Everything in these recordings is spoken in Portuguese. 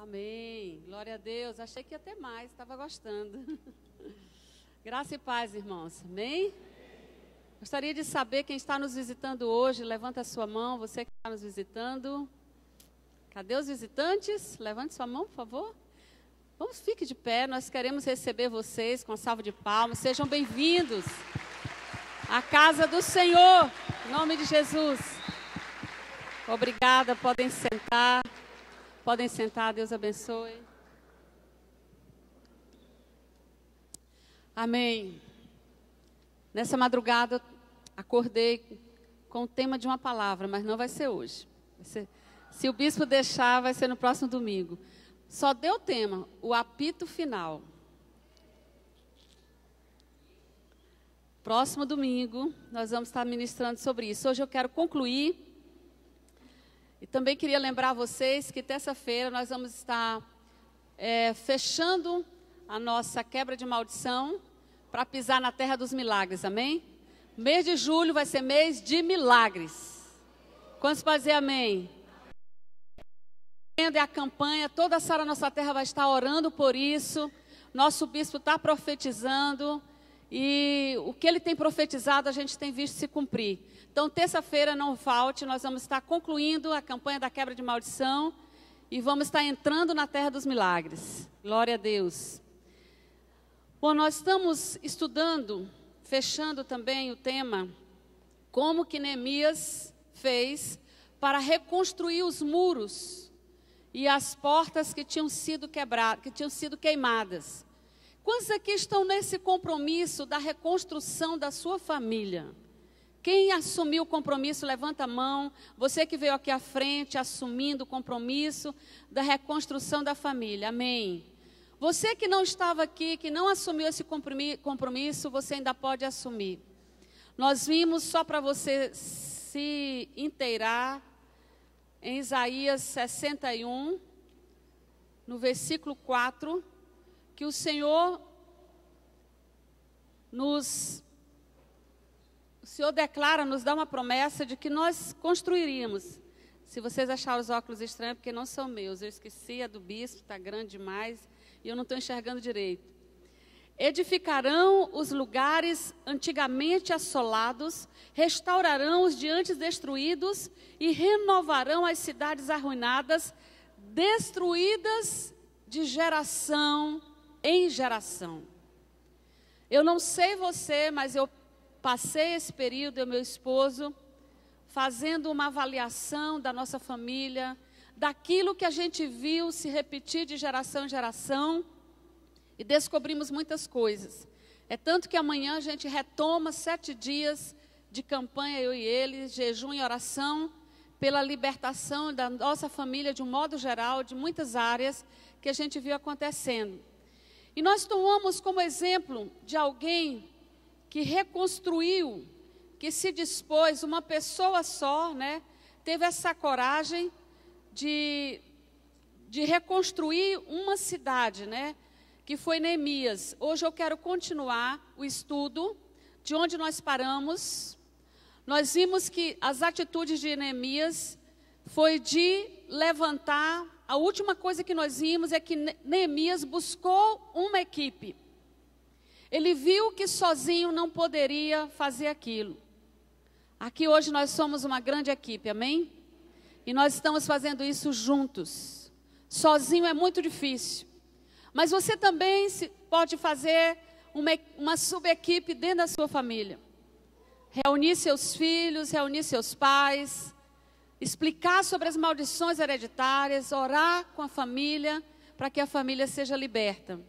Amém. Glória a Deus. Achei que ia ter mais, estava gostando. Graça e paz, irmãos. Amém? Gostaria de saber quem está nos visitando hoje. Levanta a sua mão, você que está nos visitando. Cadê os visitantes? Levante sua mão, por favor. Vamos, fique de pé. Nós queremos receber vocês com a salva de palmas. Sejam bem-vindos à casa do Senhor. Em nome de Jesus. Obrigada. Podem sentar. Podem sentar, Deus abençoe. Amém. Nessa madrugada, acordei com o tema de uma palavra, mas não vai ser hoje. Se o bispo deixar, vai ser no próximo domingo. Só deu o tema, o apito final. Próximo domingo, nós vamos estar ministrando sobre isso. Hoje eu quero concluir. E também queria lembrar vocês que terça-feira nós vamos estar fechando a nossa quebra de maldição para pisar na terra dos milagres, amém? Mês de julho vai ser mês de milagres. Quantos podem dizer amém? É a campanha, toda a Sara Nossa Terra vai estar orando por isso. Nosso bispo está profetizando e o que ele tem profetizado a gente tem visto se cumprir. Então, terça-feira, não falte, nós vamos estar concluindo a campanha da quebra de maldição e vamos estar entrando na terra dos milagres. Glória a Deus. Bom, nós estamos estudando, fechando também o tema, como que Neemias fez para reconstruir os muros e as portas que tinham sido quebradas, que tinham sido queimadas. Quantos aqui estão nesse compromisso da reconstrução da sua família? Quem assumiu o compromisso, levanta a mão. Você que veio aqui à frente, assumindo o compromisso da reconstrução da família. Amém. Você que não estava aqui, que não assumiu esse compromisso, você ainda pode assumir. Nós vimos, só para você se inteirar, em Isaías 61, no versículo 4, que o Senhor declara, nos dá uma promessa de que nós construiríamos. Se vocês acharam os óculos estranhos, porque não são meus. Eu esqueci, a do bispo, está grande demais e eu não estou enxergando direito. Edificarão os lugares antigamente assolados, restaurarão os de antes destruídos e renovarão as cidades arruinadas, destruídas de geração em geração. Eu não sei você, mas eu passei esse período, eu e meu esposo, fazendo uma avaliação da nossa família, daquilo que a gente viu se repetir de geração em geração, e descobrimos muitas coisas. É tanto que amanhã a gente retoma 7 dias de campanha, eu e ele, jejum e oração, pela libertação da nossa família de um modo geral, de muitas áreas que a gente viu acontecendo. E nós tomamos como exemplo de alguém que reconstruiu, que se dispôs, uma pessoa só, né, teve essa coragem de reconstruir uma cidade, né, que foi Neemias. Hoje eu quero continuar o estudo de onde nós paramos. Nós vimos que as atitudes de Neemias foi de levantar. A última coisa que nós vimos é que Neemias buscou uma equipe. Ele viu que sozinho não poderia fazer aquilo. Aqui hoje nós somos uma grande equipe, amém? E nós estamos fazendo isso juntos. Sozinho é muito difícil. Mas você também pode fazer uma subequipe dentro da sua família. Reunir seus filhos, reunir seus pais, explicar sobre as maldições hereditárias, orar com a família, para que a família seja liberta.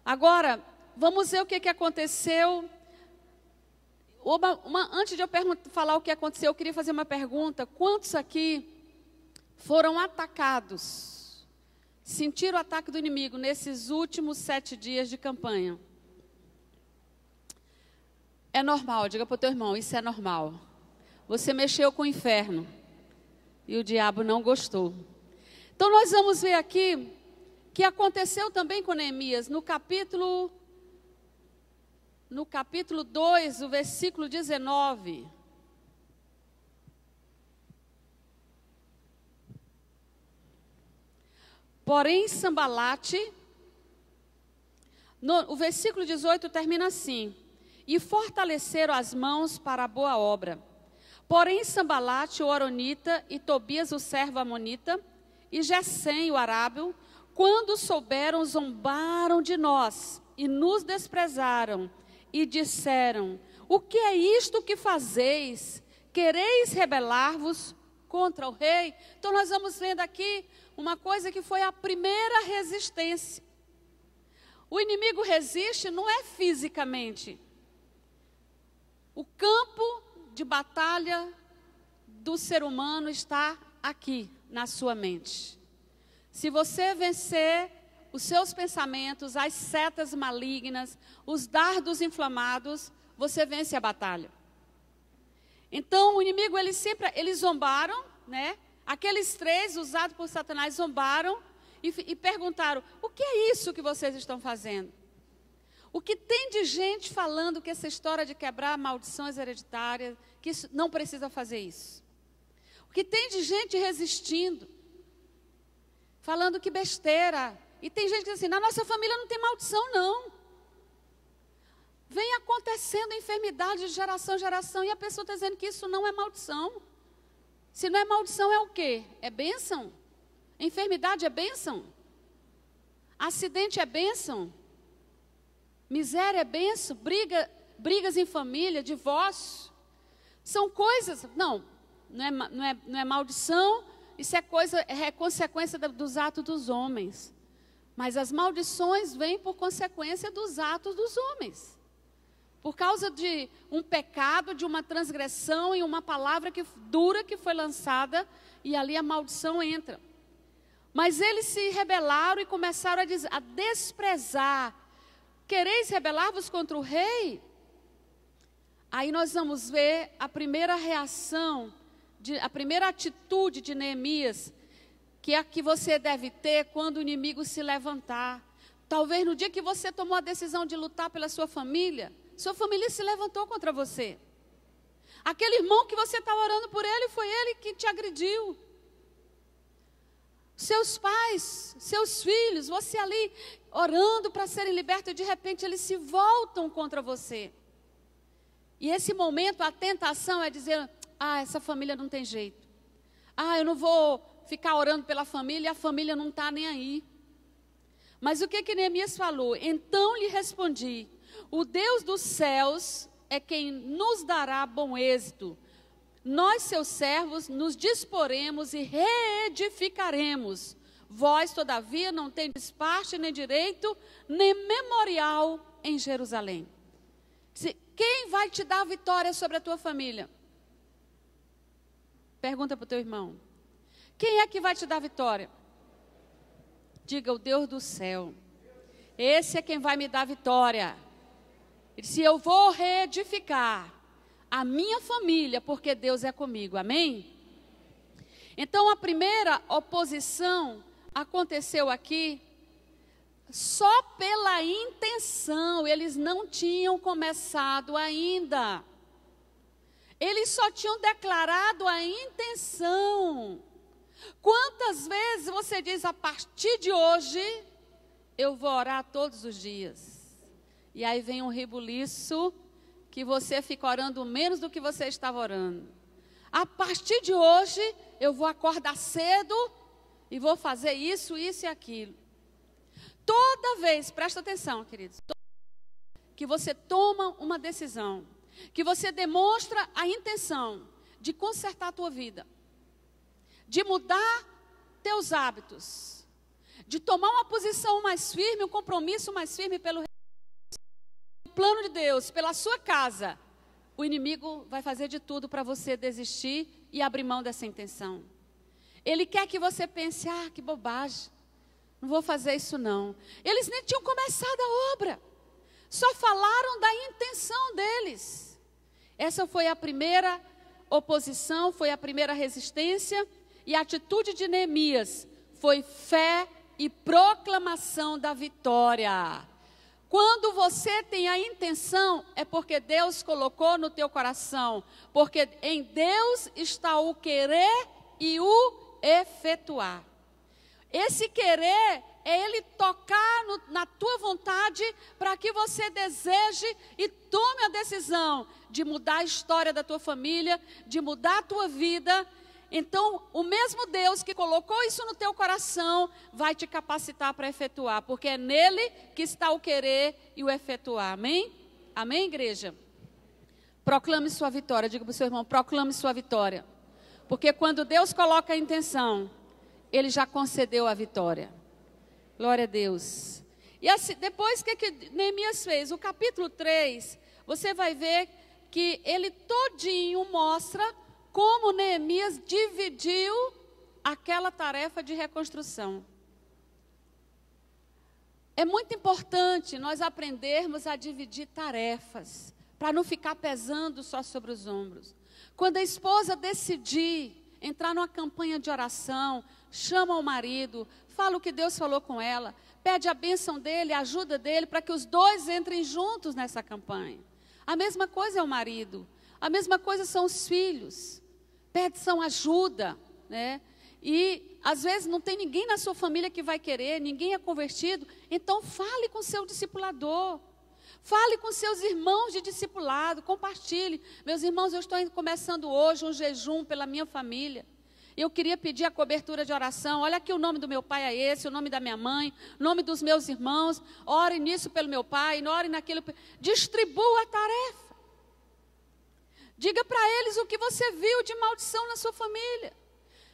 Agora, vamos ver o que aconteceu. Antes de eu falar o que aconteceu, eu queria fazer uma pergunta. Quantos aqui foram atacados? Sentiram o ataque do inimigo nesses últimos 7 dias de campanha? É normal, diga para o teu irmão, isso é normal. Você mexeu com o inferno e o diabo não gostou. Então nós vamos ver aqui que aconteceu também com Neemias, no capítulo 2, o versículo 19. Porém, Sambalate, o versículo 18 termina assim: e fortaleceram as mãos para a boa obra. Porém, Sambalate, o horonita, e Tobias, o servo amonita, e Gesem, o arábio, quando souberam, zombaram de nós e nos desprezaram e disseram: o que é isto que fazeis? Quereis rebelar-vos contra o rei? Então nós vamos vendo aqui uma coisa que foi a primeira resistência. O inimigo resiste não é fisicamente. O campo de batalha do ser humano está aqui, na sua mente. Se você vencer os seus pensamentos, as setas malignas, os dardos inflamados, você vence a batalha. Então, o inimigo, eles zombaram, né? Aqueles 3 usados por Satanás zombaram e perguntaram: o que é isso que vocês estão fazendo? O que tem de gente falando que essa história de quebrar maldições hereditárias, que isso, não precisa fazer isso? O que tem de gente resistindo, falando que besteira? E tem gente que diz assim: na nossa família não tem maldição não. Vem acontecendo enfermidade de geração em geração e a pessoa está dizendo que isso não é maldição. Se não é maldição, é o quê? É bênção? Enfermidade é bênção? Acidente é bênção? Miséria é bênção? Brigas em família, divórcio? São coisas... Não é maldição, isso é consequência dos atos dos homens. Mas as maldições vêm por consequência dos atos dos homens. Por causa de um pecado, de uma transgressão e uma palavra dura que foi lançada, e ali a maldição entra. Mas eles se rebelaram e começaram a desprezar. Quereis rebelar-vos contra o rei? Aí nós vamos ver a primeira reação, a primeira atitude de Neemias, que é a que você deve ter quando o inimigo se levantar. Talvez no dia que você tomou a decisão de lutar pela sua família se levantou contra você. Aquele irmão que você estava orando por ele, foi ele que te agrediu. Seus pais, seus filhos, você ali orando para serem libertos, e de repente eles se voltam contra você. E esse momento, a tentação é dizer: essa família não tem jeito. Eu não vou ficar orando pela família, e a família não está nem aí. Mas o que Neemias falou? Então lhe respondi: o Deus dos céus é quem nos dará bom êxito. Nós, seus servos, nos disporemos e reedificaremos. Vós, todavia, não tendes parte, nem direito, nem memorial em Jerusalém. Quem vai te dar a vitória sobre a tua família? Pergunta para o teu irmão. Quem é que vai te dar a vitória? Diga: o Deus do céu. Esse é quem vai me dar a vitória. Ele disse: eu vou reedificar a minha família, porque Deus é comigo. Amém? Então a primeira oposição aconteceu aqui só pela intenção. Eles não tinham começado ainda. Eles só tinham declarado a intenção. Quantas vezes você diz: a partir de hoje eu vou orar todos os dias? E aí vem um rebuliço que você fica orando menos do que você estava orando. A partir de hoje eu vou acordar cedo e vou fazer isso, isso e aquilo. Toda vez, presta atenção, queridos, que você toma uma decisão, que você demonstra a intenção de consertar a tua vida, de mudar teus hábitos, de tomar uma posição mais firme, um compromisso mais firme pelo plano de Deus, pela sua casa, o inimigo vai fazer de tudo para você desistir e abrir mão dessa intenção. Ele quer que você pense: que bobagem, não vou fazer isso não. Eles nem tinham começado a obra, só falaram da intenção deles. Essa foi a primeira oposição, foi a primeira resistência, e a atitude de Neemias foi fé e proclamação da vitória. Quando você tem a intenção, é porque Deus colocou no teu coração, porque em Deus está o querer e o efetuar. Esse querer é Ele tocar na tua vontade para que você deseje e tome a decisão de mudar a história da tua família, de mudar a tua vida. Então, o mesmo Deus que colocou isso no teu coração vai te capacitar para efetuar, porque é nele que está o querer e o efetuar. Amém? Amém, igreja? Proclame sua vitória. Diga para o seu irmão, proclame sua vitória. Porque quando Deus coloca a intenção, Ele já concedeu a vitória. Glória a Deus. E assim, depois, o que Neemias fez? O capítulo 3, você vai ver que ele todinho mostra como Neemias dividiu aquela tarefa de reconstrução. É muito importante nós aprendermos a dividir tarefas, para não ficar pesando só sobre os ombros. Quando a esposa decidir entrar numa campanha de oração, chama o marido, fala o que Deus falou com ela, pede a bênção dele, a ajuda dele, para que os dois entrem juntos nessa campanha. A mesma coisa é o marido, a mesma coisa são os filhos. Peçam ajuda, né? E às vezes não tem ninguém na sua família que vai querer, ninguém é convertido, então fale com o seu discipulador. Fale com seus irmãos de discipulado, compartilhe. Meus irmãos, eu estou começando hoje um jejum pela minha família. Eu queria pedir a cobertura de oração. Olha aqui, o nome do meu pai é esse, o nome da minha mãe, o nome dos meus irmãos. Ore nisso pelo meu pai, ore naquilo. Distribua a tarefa. Diga para eles o que você viu de maldição na sua família.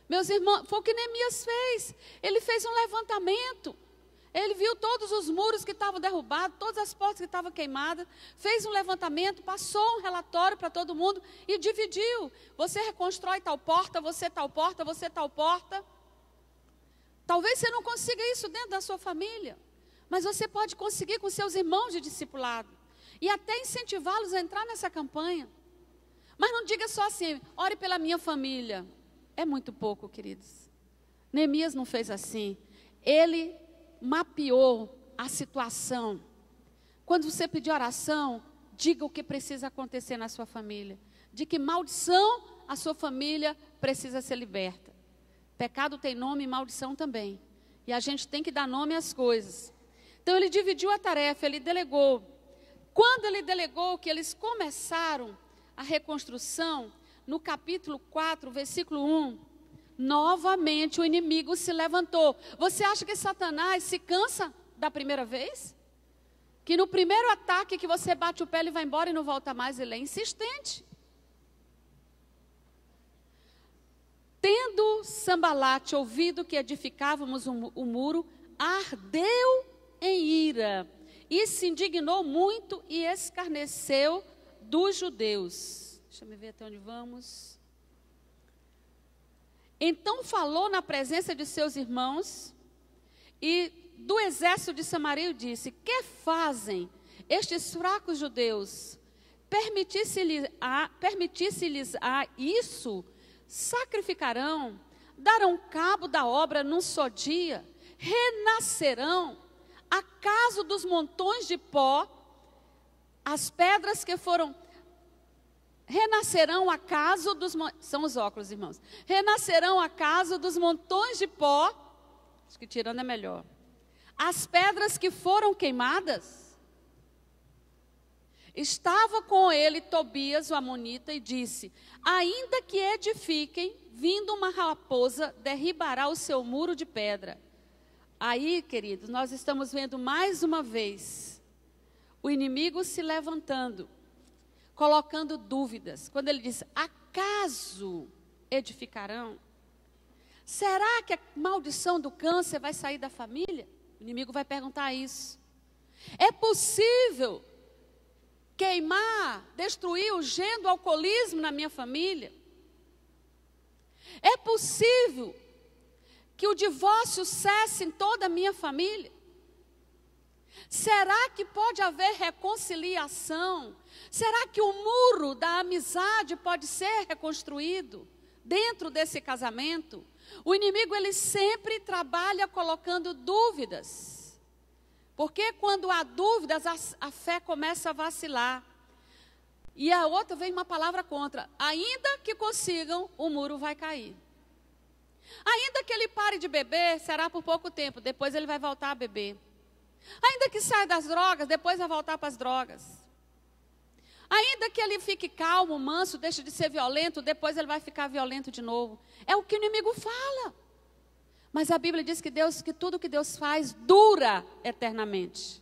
Meus irmãos, foi o que Neemias fez. Ele fez um levantamento. Ele viu todos os muros que estavam derrubados, todas as portas que estavam queimadas, fez um levantamento, passou um relatório para todo mundo e dividiu. Você reconstrói tal porta, você tal porta, você tal porta. Talvez você não consiga isso dentro da sua família, mas você pode conseguir com seus irmãos de discipulado e até incentivá-los a entrar nessa campanha. Mas não diga só assim, ore pela minha família. É muito pouco, queridos. Neemias não fez assim. Ele mapeou a situação. Quando você pedir oração, diga o que precisa acontecer na sua família. De que maldição a sua família precisa ser liberta. Pecado tem nome e maldição também. E a gente tem que dar nome às coisas. Então ele dividiu a tarefa, ele delegou. Quando ele delegou que eles começaram a reconstrução, no capítulo 4, versículo 1, novamente o inimigo se levantou. Você acha que Satanás se cansa da primeira vez? Que no primeiro ataque que você bate o pé, ele vai embora e não volta mais, ele é insistente. Tendo Sambalate ouvido que edificávamos o muro, ardeu em ira e se indignou muito e escarneceu dos judeus. Deixa eu ver até onde vamos. Então falou na presença de seus irmãos e do exército de Samaria e disse: que fazem estes fracos judeus? Permitisse-lhes a isso, sacrificarão, darão cabo da obra num só dia, renascerão, acaso dos montões de pó, as pedras que foram... Renascerão acaso dos... São os óculos, irmãos. Renascerão acaso dos montões de pó. Acho que tirando é melhor. As pedras que foram queimadas. Estava com ele Tobias, o amonita, e disse: ainda que edifiquem, vindo uma raposa, derribará o seu muro de pedra. Aí, queridos, nós estamos vendo mais uma vez o inimigo se levantando, colocando dúvidas. Quando ele diz, acaso edificarão? Será que a maldição do câncer vai sair da família? O inimigo vai perguntar isso. É possível queimar, destruir o gene do alcoolismo na minha família? É possível que o divórcio cesse em toda a minha família? Será que pode haver reconciliação? Será que o muro da amizade pode ser reconstruído dentro desse casamento? O inimigo, ele sempre trabalha colocando dúvidas. Porque quando há dúvidas, a fé começa a vacilar. E a outra vem uma palavra contra. Ainda que consigam, o muro vai cair. Ainda que que ele pare de beber, será por pouco tempo, depois ele vai voltar a beber. Ainda que saia das drogas, depois vai voltar para as drogas. Ainda que ele fique calmo, manso, deixe de ser violento, depois ele vai ficar violento de novo. É o que o inimigo fala. Mas a Bíblia diz que tudo que Deus faz dura eternamente.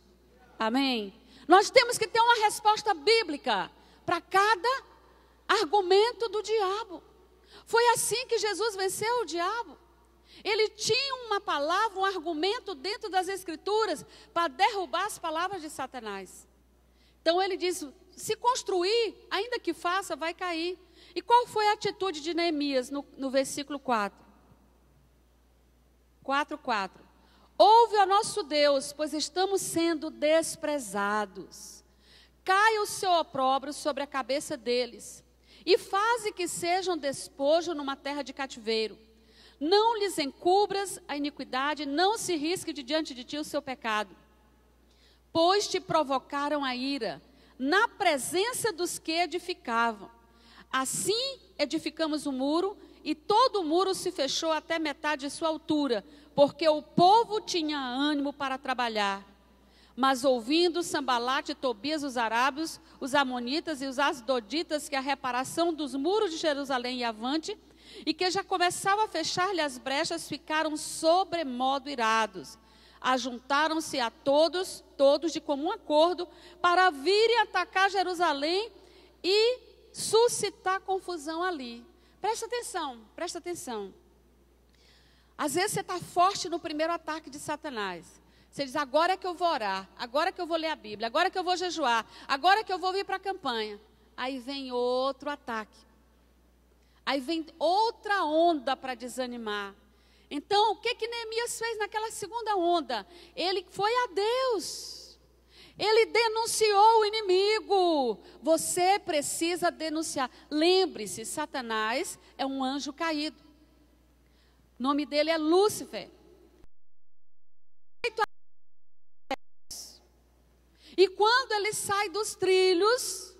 Amém? Nós temos que ter uma resposta bíblica para cada argumento do diabo. Foi assim que Jesus venceu o diabo. Ele tinha uma palavra, um argumento dentro das Escrituras para derrubar as palavras de Satanás. Então ele diz, se construir, ainda que faça, vai cair. E qual foi a atitude de Neemias no versículo 4? 4:4. Ouve ao nosso Deus, pois estamos sendo desprezados. Caia o seu opróbrio sobre a cabeça deles, e faze que sejam despojo numa terra de cativeiro. Não lhes encubras a iniquidade, não se risque de diante de ti o seu pecado. Pois te provocaram a ira, na presença dos que edificavam. Assim edificamos o muro, e todo o muro se fechou até metade de sua altura, porque o povo tinha ânimo para trabalhar. Mas ouvindo Sambalate e Tobias, os arábios, os amonitas e os asdoditas, que a reparação dos muros de Jerusalém ia avante, e que já começava a fechar-lhe as brechas, ficaram sobremodo irados. Ajuntaram-se a todos de comum acordo, para virem atacar Jerusalém e suscitar confusão ali. Presta atenção. Às vezes você está forte no primeiro ataque de Satanás. Você diz, agora é que eu vou orar, agora é que eu vou ler a Bíblia, agora é que eu vou jejuar, agora é que eu vou vir para a campanha. Aí vem outro ataque. Aí vem outra onda para desanimar. Então, o que Neemias fez naquela segunda onda? Ele foi a Deus. Ele denunciou o inimigo. Você precisa denunciar. Lembre-se, Satanás é um anjo caído. O nome dele é Lúcifer. E quando ele sai dos trilhos,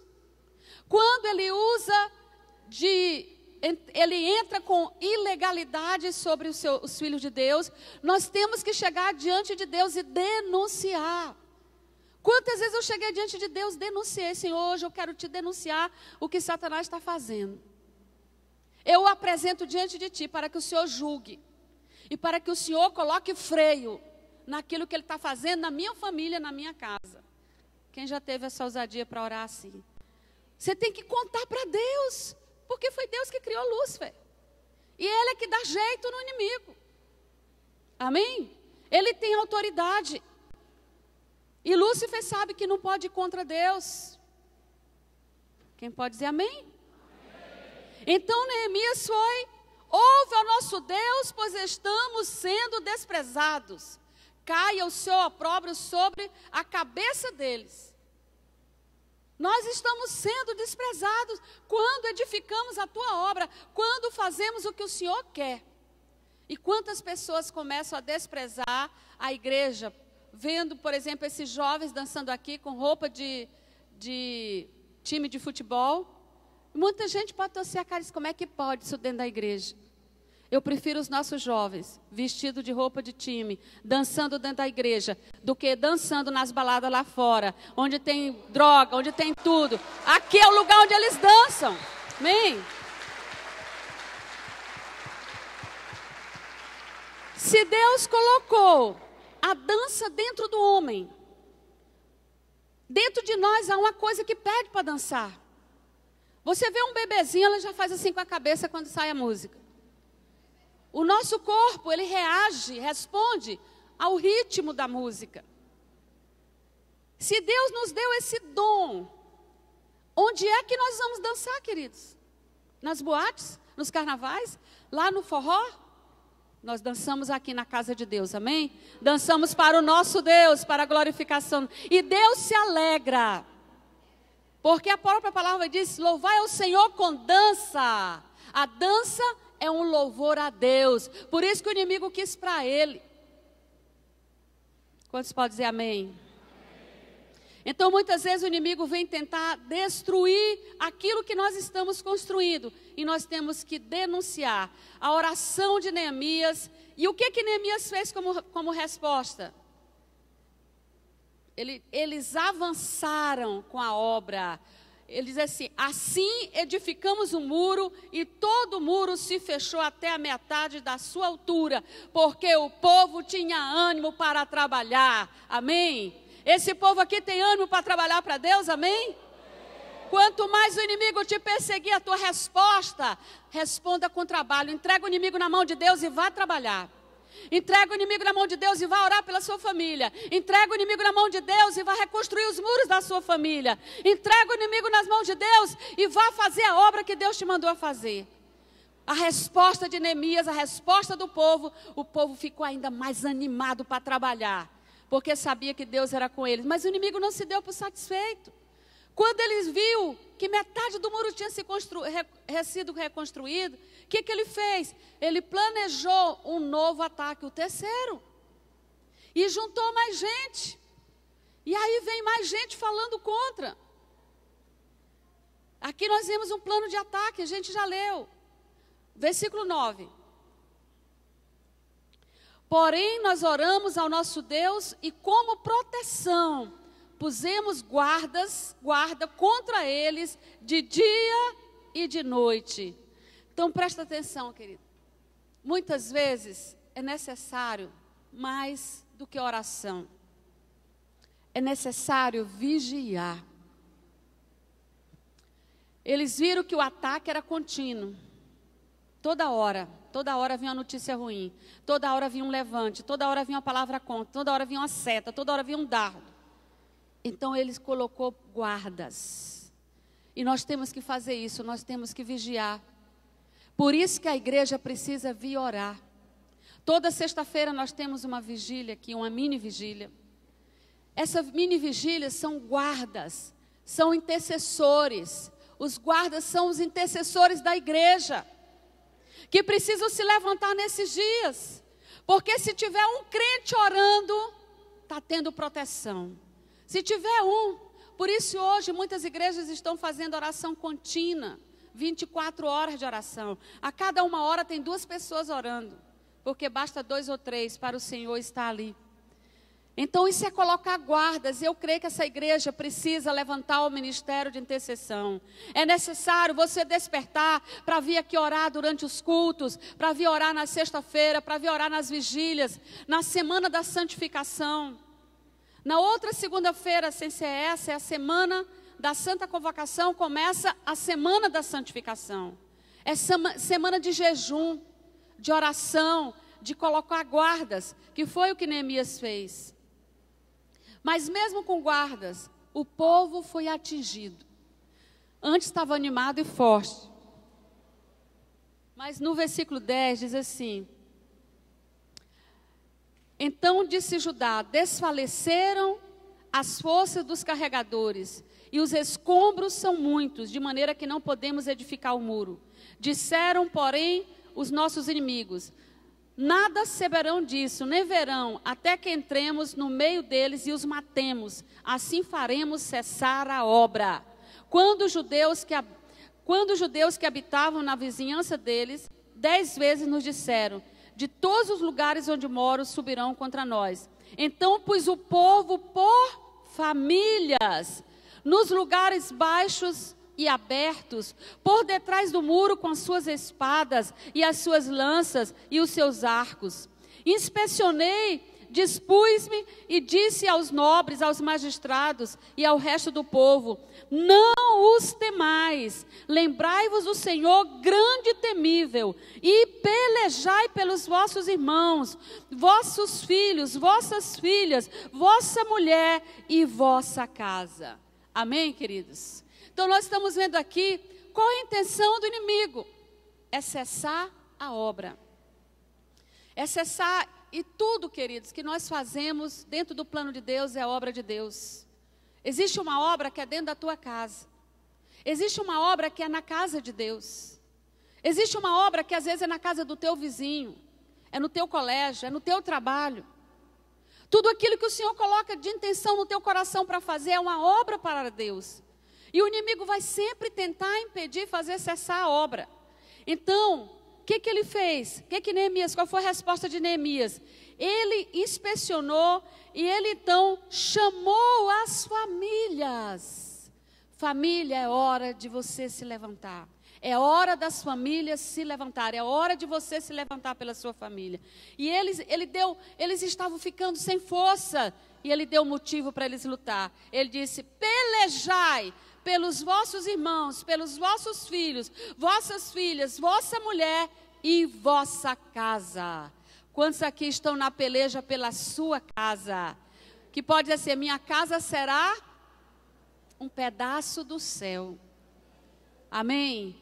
quando ele ele entra com ilegalidade sobre os filhos de Deus, nós temos que chegar diante de Deus e denunciar. Quantas vezes eu cheguei diante de Deus, denunciei, Senhor, hoje eu quero te denunciar o que Satanás está fazendo. Eu o apresento diante de ti para que o Senhor julgue. E para que o Senhor coloque freio naquilo que ele está fazendo na minha família, na minha casa. Quem já teve essa ousadia para orar assim? Você tem que contar para Deus. Porque foi Deus que criou Lúcifer. E ele é que dá jeito no inimigo. Amém? Ele tem autoridade. E Lúcifer sabe que não pode ir contra Deus. Quem pode dizer amém? Amém. Então Neemias foi, ouve ao nosso Deus, pois estamos sendo desprezados. Caia o seu opróbrio sobre a cabeça deles. Nós estamos sendo desprezados quando edificamos a tua obra, quando fazemos o que o Senhor quer. E quantas pessoas começam a desprezar a igreja, vendo, por exemplo, esses jovens dançando aqui com roupa de time de futebol. Muita gente pode torcer a cara e dizer, como é que pode isso dentro da igreja? Eu prefiro os nossos jovens, vestidos de roupa de time, dançando dentro da igreja, do que dançando nas baladas lá fora, onde tem droga, onde tem tudo. Aqui é o lugar onde eles dançam. Amém? Se Deus colocou a dança dentro do homem, dentro de nós há uma coisa que pede para dançar. Você vê um bebezinho, ela já faz assim com a cabeça quando sai a música. O nosso corpo, ele reage, responde ao ritmo da música. Se Deus nos deu esse dom, onde é que nós vamos dançar, queridos? Nas boates? Nos carnavais? Lá no forró? Nós dançamos aqui na casa de Deus, amém? Dançamos para o nosso Deus, para a glorificação. E Deus se alegra. Porque a própria palavra diz, louvai ao Senhor com dança. A dança é um louvor a Deus. Por isso que o inimigo quis para ele. Quantos podem dizer amém? Então muitas vezes o inimigo vem tentar destruir aquilo que nós estamos construindo. e nós temos que denunciar a oração de Neemias. E o que Neemias fez como resposta? Eles avançaram com a obra. Ele diz assim: assim edificamos o muro, e todo o muro se fechou até a metade da sua altura, porque o povo tinha ânimo para trabalhar. Amém? Esse povo aqui tem ânimo para trabalhar para Deus, amém? Quanto mais o inimigo te perseguir, a tua resposta, responda com trabalho. Entrega o inimigo na mão de Deus e vá trabalhar. Entrega o inimigo na mão de Deus e vá orar pela sua família. Entrega o inimigo na mão de Deus e vá reconstruir os muros da sua família. Entrega o inimigo nas mãos de Deus e vá fazer a obra que Deus te mandou a fazer. A resposta de Neemias, a resposta do povo, o povo ficou ainda mais animado para trabalhar, porque sabia que Deus era com eles. Mas o inimigo não se deu por satisfeito. Quando eles viu que metade do muro tinha sido reconstruído, o que ele fez? Ele planejou um novo ataque, o terceiro. E juntou mais gente. E aí vem mais gente falando contra. Aqui nós vimos um plano de ataque, a gente já leu. Versículo 9. Porém, nós oramos ao nosso Deus e como proteção pusemos guarda contra eles de dia e de noite. Então presta atenção, querido. Muitas vezes é necessário mais do que oração. É necessário vigiar. Eles viram que o ataque era contínuo. Toda hora vinha uma notícia ruim. Toda hora vinha um levante. Toda hora vinha uma palavra contra. Toda hora vinha uma seta. Toda hora vinha um dardo. Então eles colocou guardas. E nós temos que fazer isso, nós temos que vigiar. Por isso que a igreja precisa vir orar. Toda sexta-feira nós temos uma vigília aqui, uma mini vigília. Essa mini vigília são guardas, são intercessores. Os guardas são os intercessores da igreja, que precisam se levantar nesses dias. Porque se tiver um crente orando, está tendo proteção. Se tiver por isso hoje muitas igrejas estão fazendo oração contínua, 24 horas de oração. A cada 1 hora tem 2 pessoas orando, porque basta 2 ou 3 para o Senhor estar ali. Então isso é colocar guardas. Eu creio que essa igreja precisa levantar o ministério de intercessão. É necessário você despertar para vir aqui orar durante os cultos, para vir orar na sexta-feira, para vir orar nas vigílias, na semana da santificação. Na outra segunda-feira, sem ser essa, é a semana da Santa Convocação, começa a semana da santificação. É semana de jejum, de oração, de colocar guardas, que foi o que Neemias fez. Mas mesmo com guardas, o povo foi atingido. Antes estava animado e forte. Mas no versículo 10 diz assim: então disse Judá: desfaleceram as forças dos carregadores, e os escombros são muitos, de maneira que não podemos edificar o muro. Disseram, porém, os nossos inimigos: nada saberão disso, nem verão, até que entremos no meio deles e os matemos. Assim faremos cessar a obra. Quando os judeus que habitavam na vizinhança deles, 10 vezes nos disseram: de todos os lugares onde moro subirão contra nós. Então pus o povo por famílias, nos lugares baixos e abertos, por detrás do muro, com as suas espadas e as suas lanças e os seus arcos. Inspecionei, dispus-me e disse aos nobres, aos magistrados e ao resto do povo: não os temais, lembrai-vos do Senhor grande e temível, e pelejai pelos vossos irmãos, vossos filhos, vossas filhas, vossa mulher e vossa casa. Amém, queridos? Então nós estamos vendo aqui qual é a intenção do inimigo: é cessar a obra. É cessar, e tudo, queridos, que nós fazemos dentro do plano de Deus é obra de Deus. Existe uma obra que é dentro da tua casa. Existe uma obra que é na casa de Deus. Existe uma obra que às vezes é na casa do teu vizinho, é no teu colégio, é no teu trabalho. Tudo aquilo que o Senhor coloca de intenção no teu coração para fazer é uma obra para Deus. E o inimigo vai sempre tentar impedir fazer cessar a obra. Então, o que ele fez? Neemias, qual foi a resposta de Neemias? Ele inspecionou e ele então chamou as famílias. Família, é hora de você se levantar. É hora das famílias se levantarem. É hora de você se levantar pela sua família. E eles estavam ficando sem força. E ele deu motivo para eles lutar. Ele disse: pelejai pelos vossos irmãos, pelos vossos filhos, vossas filhas, vossa mulher e vossa casa. Quantos aqui estão na peleja pela sua casa? Que pode dizer assim: minha casa será um pedaço do céu. Amém?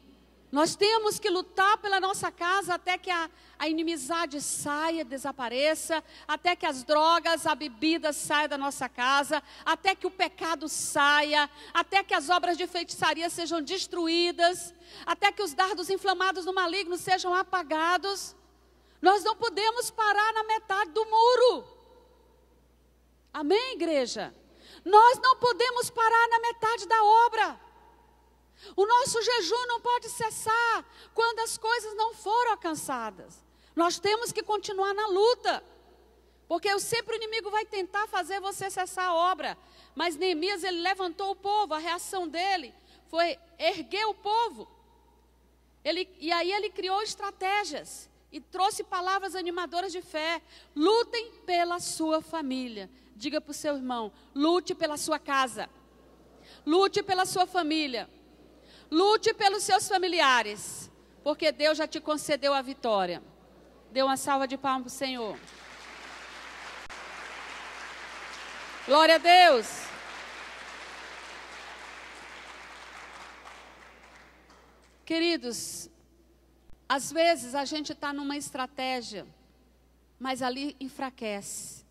Nós temos que lutar pela nossa casa até que a inimizade saia, desapareça, até que as drogas, a bebida saia da nossa casa, até que o pecado saia, até que as obras de feitiçaria sejam destruídas, até que os dardos inflamados do maligno sejam apagados. Nós não podemos parar na metade do muro. Amém, igreja? Nós não podemos parar na metade da obra. O nosso jejum não pode cessar quando as coisas não foram alcançadas. Nós temos que continuar na luta, porque sempre o inimigo vai tentar fazer você cessar a obra. Mas Neemias, ele levantou o povo, a reação dele foi erguer o povo. E aí ele criou estratégias e trouxe palavras animadoras de fé. Lutem pela sua família. Diga para o seu irmão: lute pela sua casa, lute pela sua família. Lute pelos seus familiares, porque Deus já te concedeu a vitória. Dê uma salva de palmas para o Senhor. Glória a Deus. Queridos, às vezes a gente está numa estratégia, mas ali enfraquece.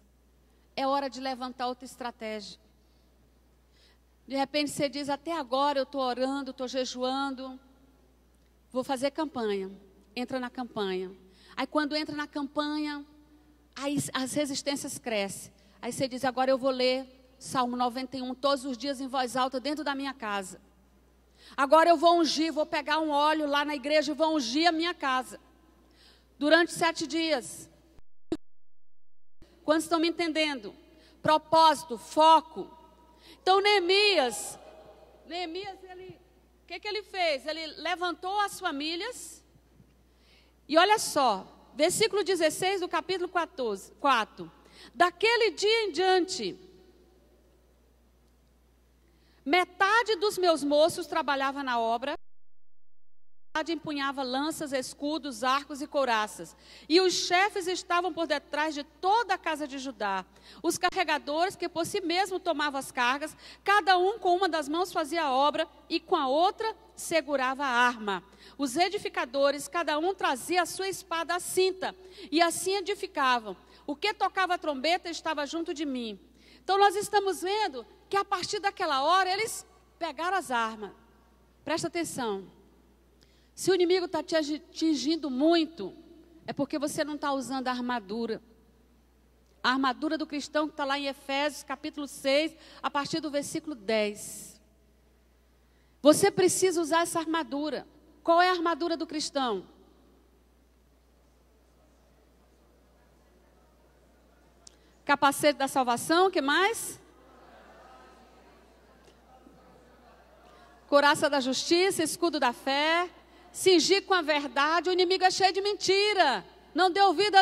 É hora de levantar outra estratégia. De repente você diz: até agora eu estou orando, estou jejuando, vou fazer campanha. Entra na campanha. Aí quando entra na campanha, aí as resistências crescem. Aí você diz: agora eu vou ler Salmo 91 todos os dias em voz alta dentro da minha casa. Agora eu vou ungir, vou pegar um óleo lá na igreja e vou ungir a minha casa. Durante 7 dias. Quantos estão me entendendo? Propósito, foco. Então Neemias, o que ele fez? Ele levantou as famílias. E olha só, versículo 16 do capítulo 4. Daquele dia em diante, metade dos meus moços trabalhava na obra, metade empunhava lanças, escudos, arcos e couraças. E os chefes estavam por detrás de toda a casa de Judá. Os carregadores, que por si mesmo tomavam as cargas, cada um com uma das mãos fazia a obra e com a outra segurava a arma. Os edificadores, cada um trazia a sua espada à cinta, e assim edificavam. O que tocava a trombeta estava junto de mim. Então nós estamos vendo que a partir daquela hora eles pegaram as armas. Presta atenção. Se o inimigo está te atingindo muito, é porque você não está usando a armadura. A armadura do cristão que está lá em Efésios, capítulo 6, a partir do versículo 10. Você precisa usar essa armadura. Qual é a armadura do cristão? Capacete da salvação, o que mais? Couraça da justiça, escudo da fé. Cingir com a verdade. O inimigo é cheio de mentira. Não dê ouvido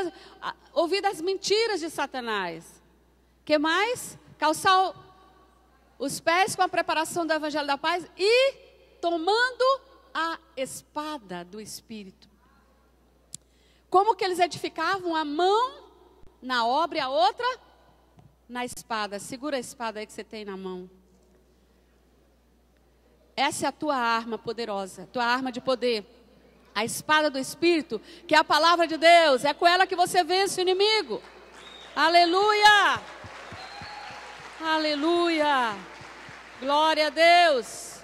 às mentiras de Satanás. Que mais? Calçar os pés com a preparação do evangelho da paz e tomando a espada do Espírito. Como que eles edificavam? A mão na obra e a outra na espada. Segura a espada aí que você tem na mão. Essa é a tua arma poderosa, tua arma de poder. A espada do Espírito, que é a palavra de Deus. É com ela que você vence o inimigo. Aleluia! Aleluia! Glória a Deus!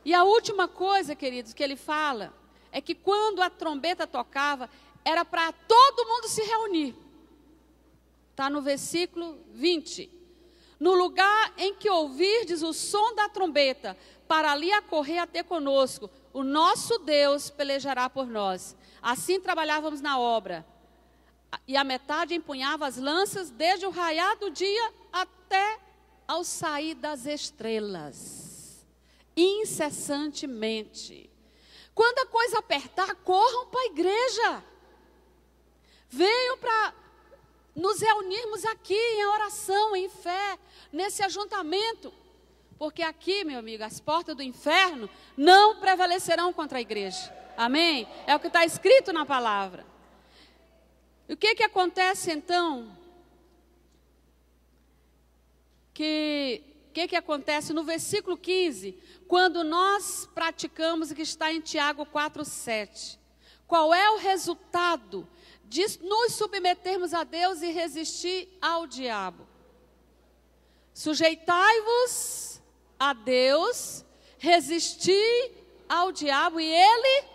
E a última coisa, queridos, que ele fala, é que quando a trombeta tocava, era para todo mundo se reunir. Está no versículo 20. No lugar em que ouvirdes o som da trombeta, para ali acorrer até conosco, o nosso Deus pelejará por nós. Assim trabalhávamos na obra. E a metade empunhava as lanças desde o raiar do dia até ao sair das estrelas. Incessantemente. Quando a coisa apertar, corram para a igreja. Venham para nos reunirmos aqui em oração, em fé, nesse ajuntamento. Porque aqui, meu amigo, as portas do inferno não prevalecerão contra a igreja. Amém? É o que está escrito na palavra. E o que acontece então? O que acontece no versículo 15? Quando nós praticamos o que está em Tiago 4:7. Qual é o resultado de nos submetermos a Deus e resistir ao diabo? Sujeitai-vos a Deus, resisti ao diabo e ele,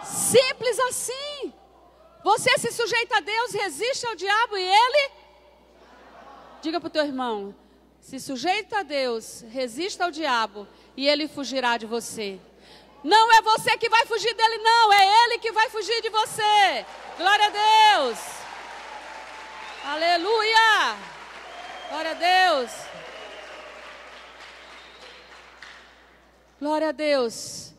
simples assim. Você se sujeita a Deus, resiste ao diabo e ele, diga para o teu irmão, se sujeita a Deus, resista ao diabo e ele fugirá de você. Não é você que vai fugir dele, não, é ele que vai fugir de você. Glória a Deus. Aleluia! Glória a Deus! Glória a Deus!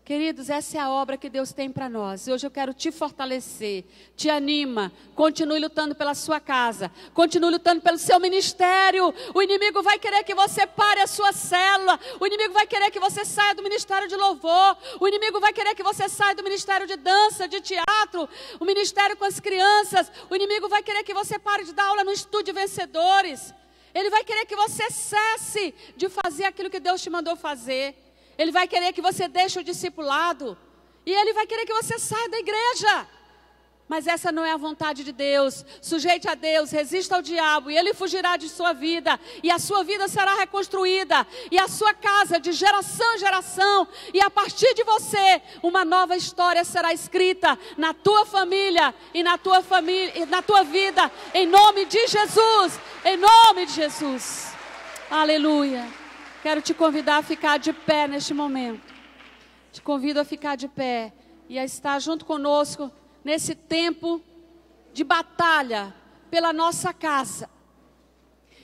Queridos, essa é a obra que Deus tem para nós. Hoje eu quero te fortalecer, te anima, continue lutando pela sua casa, continue lutando pelo seu ministério. O inimigo vai querer que você pare a sua célula, o inimigo vai querer que você saia do ministério de louvor, o inimigo vai querer que você saia do ministério de dança, de teatro, o ministério com as crianças, o inimigo vai querer que você pare de dar aula no Estúdio Vencedores, ele vai querer que você cesse de fazer aquilo que Deus te mandou fazer. Ele vai querer que você deixe o discipulado. E ele vai querer que você saia da igreja. Mas essa não é a vontade de Deus. Sujeite a Deus, resista ao diabo. E ele fugirá de sua vida. E a sua vida será reconstruída. E a sua casa de geração em geração. E a partir de você, uma nova história será escrita na tua família. E na tua família, e na tua vida. Em nome de Jesus. Em nome de Jesus. Aleluia. Quero te convidar a ficar de pé neste momento. Te convido a ficar de pé e a estar junto conosco nesse tempo de batalha pela nossa casa.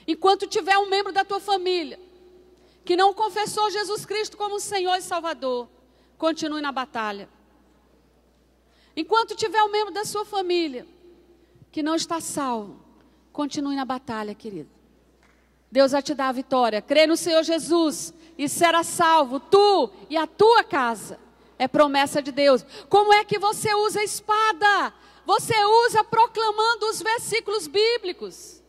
Enquanto tiver um membro da tua família que não confessou Jesus Cristo como Senhor e Salvador, continue na batalha. Enquanto tiver um membro da sua família que não está salvo, continue na batalha, querido. Deus vai te dar a vitória. Crê no Senhor Jesus e será salvo, tu e a tua casa. É promessa de Deus. Como é que você usa a espada? Você usa proclamando os versículos bíblicos.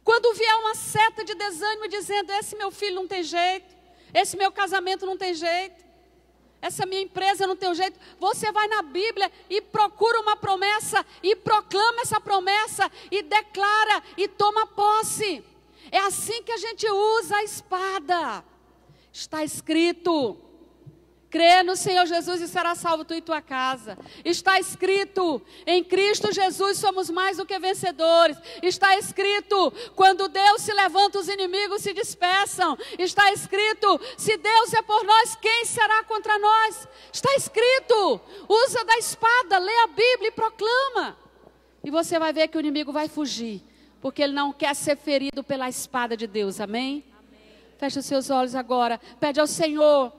Quando vier uma seta de desânimo dizendo, esse meu filho não tem jeito, esse meu casamento não tem jeito, essa minha empresa não tem jeito, você vai na Bíblia e procura uma promessa e proclama essa promessa e declara e toma posse. É assim que a gente usa a espada. Está escrito, crê no Senhor Jesus e será salvo tu e tua casa. Está escrito, em Cristo Jesus somos mais do que vencedores. Está escrito, quando Deus se levanta os inimigos se dispersam. Está escrito, se Deus é por nós, quem será contra nós? Está escrito, usa da espada, lê a Bíblia e proclama. E você vai ver que o inimigo vai fugir. Porque ele não quer ser ferido pela espada de Deus, amém? Feche os seus olhos agora, pede ao Senhor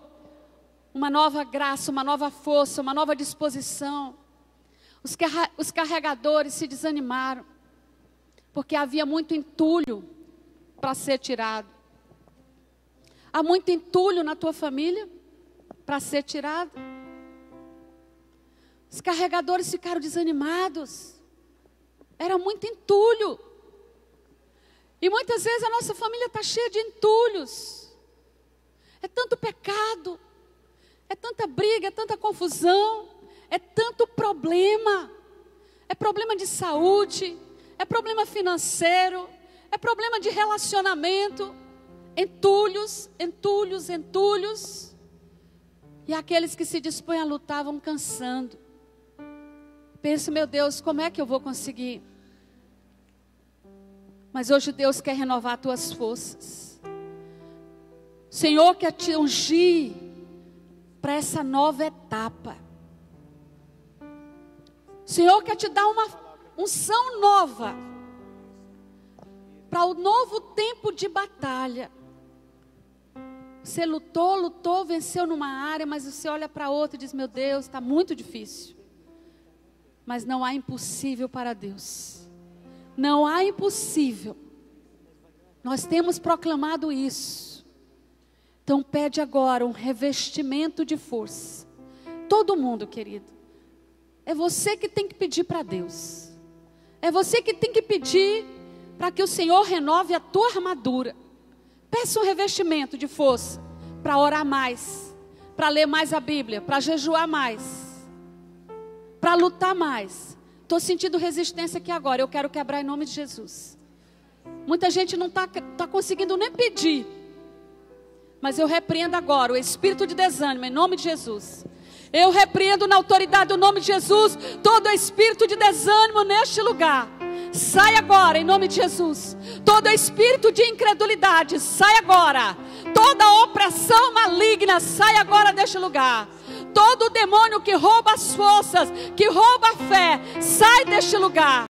uma nova graça, uma nova força, uma nova disposição. Os carregadores se desanimaram, porque havia muito entulho para ser tirado. Há muito entulho na tua família para ser tirado. Os carregadores ficaram desanimados, era muito entulho. E muitas vezes a nossa família está cheia de entulhos. É tanto pecado, é tanta briga, é tanta confusão, é tanto problema. É problema de saúde, é problema financeiro, é problema de relacionamento. Entulhos, entulhos, entulhos. E aqueles que se dispõem a lutar vão cansando. Pensa, meu Deus, como é que eu vou conseguir? Mas hoje Deus quer renovar as tuas forças. O Senhor quer te ungir para essa nova etapa. O Senhor quer te dar uma unção nova para o novo tempo de batalha. Você lutou, venceu numa área, mas você olha para outra e diz: meu Deus, está muito difícil. Mas não há impossível para Deus. Não há impossível. Nós temos proclamado isso. Então pede agora um revestimento de força. Todo mundo, querido. É você que tem que pedir para Deus. É você que tem que pedir para que o Senhor renove a tua armadura. Peça um revestimento de força para orar mais, para ler mais a Bíblia, para jejuar mais, para lutar mais. Estou sentindo resistência aqui agora, eu quero quebrar em nome de Jesus. Muita gente não está conseguindo nem pedir, mas eu repreendo agora o espírito de desânimo em nome de Jesus. Eu repreendo na autoridade do nome de Jesus todo espírito de desânimo neste lugar. Sai agora em nome de Jesus. Todo espírito de incredulidade, sai agora. Toda opressão maligna, sai agora deste lugar. Todo demônio que rouba as forças, que rouba a fé, sai deste lugar.